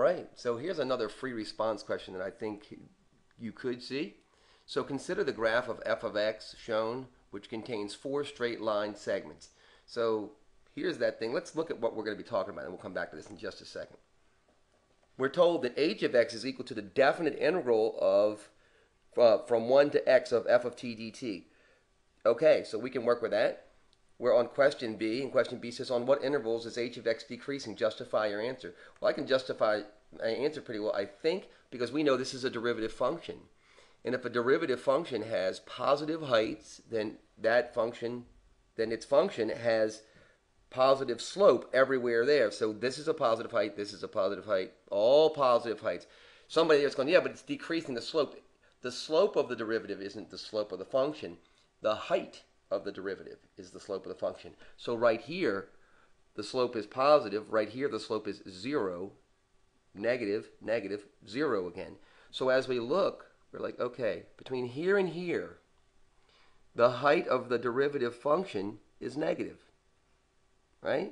right, so here's another free response question that I think you could see. So consider the graph of f of x shown, which contains 4 straight line segments. So here's that thing. Let's look at what we're going to be talking about, and we'll come back to this in just a second. We're told that h of x is equal to the definite integral of from 1 to x of f of t dt. Okay, so we can work with that. We're on question B, and question B says, on what intervals is h of x decreasing? Justify your answer. Well, I can justify my answer pretty well, I think, because we know this is a derivative function. And if a derivative function has positive heights, then its function has positive slope everywhere there. So this is a positive height, this is a positive height, all positive heights. Somebody there's going, yeah, but it's decreasing the slope. The slope of the derivative isn't the slope of the function. The height of the derivative is the slope of the function. So right here, the slope is positive. Right here, the slope is 0, negative, negative, 0 again. So as we look, we're like, okay, between here and here, the height of the derivative function is negative, right?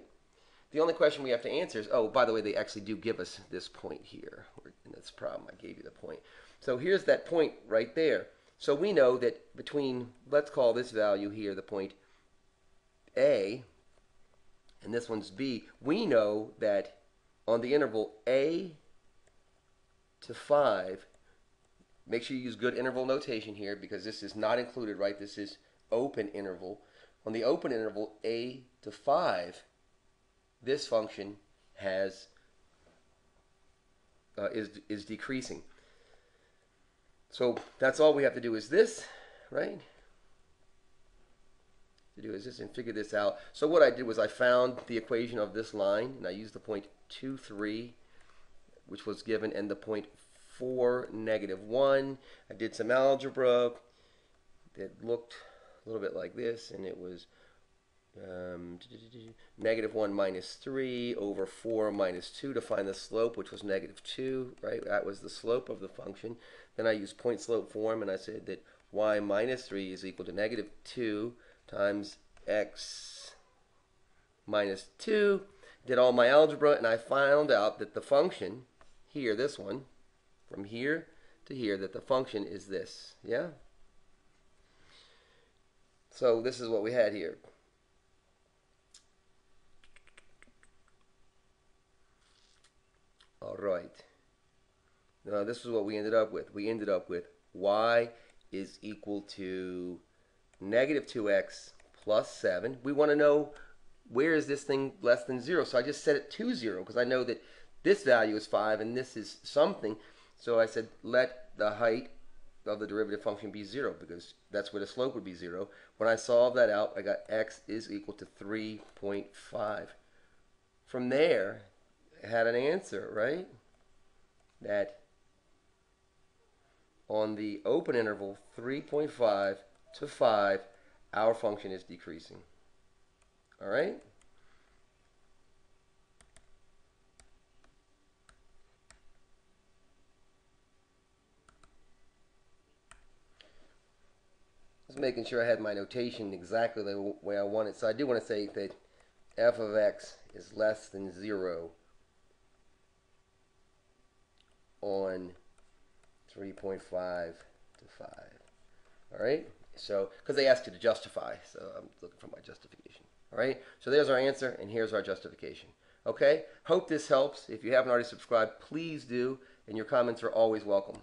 The only question we have to answer is, oh, by the way, they actually do give us this point here. In this problem, I gave you the point. So here's that point right there. So we know that between, let's call this value here the point A, and this one's B, we know that on the interval A to 5, make sure you use good interval notation here because this is not included, right? This is open interval. On the open interval A to 5, this function is decreasing. So that's all we have to do is this, right? To do is this and figure this out. So what I did was I found the equation of this line, and I used the point 2, 3, which was given, and the point 4, negative 1. I did some algebra that looked a little bit like this, and it was negative 1 minus 3 over 4 minus 2 to find the slope, which was negative 2, right? That was the slope of the function. Then I used point slope form, and I said that y minus 3 is equal to negative 2 times x minus 2. Did all my algebra, and I found out that the function here, this one, from here to here, that the function is this, yeah? So this is what we had here. All right. Now this is what we ended up with. We ended up with y is equal to negative 2x plus 7. We want to know where is this thing less than 0. So I just set it to 0 because I know that this value is 5 and this is something. So I said let the height of the derivative function be 0 because that's where the slope would be 0. When I solved that out, I got x is equal to 3.5. From there, I had an answer, right? That on the open interval 3.5 to 5, our function is decreasing. All right? Just making sure I had my notation exactly the way I want it. So I do want to say that f of x is less than 0 on 3.5 to 5. All right? So, because they asked you to justify, so I'm looking for my justification. All right? So there's our answer, and here's our justification. Okay? Hope this helps. If you haven't already subscribed, please do, and your comments are always welcome.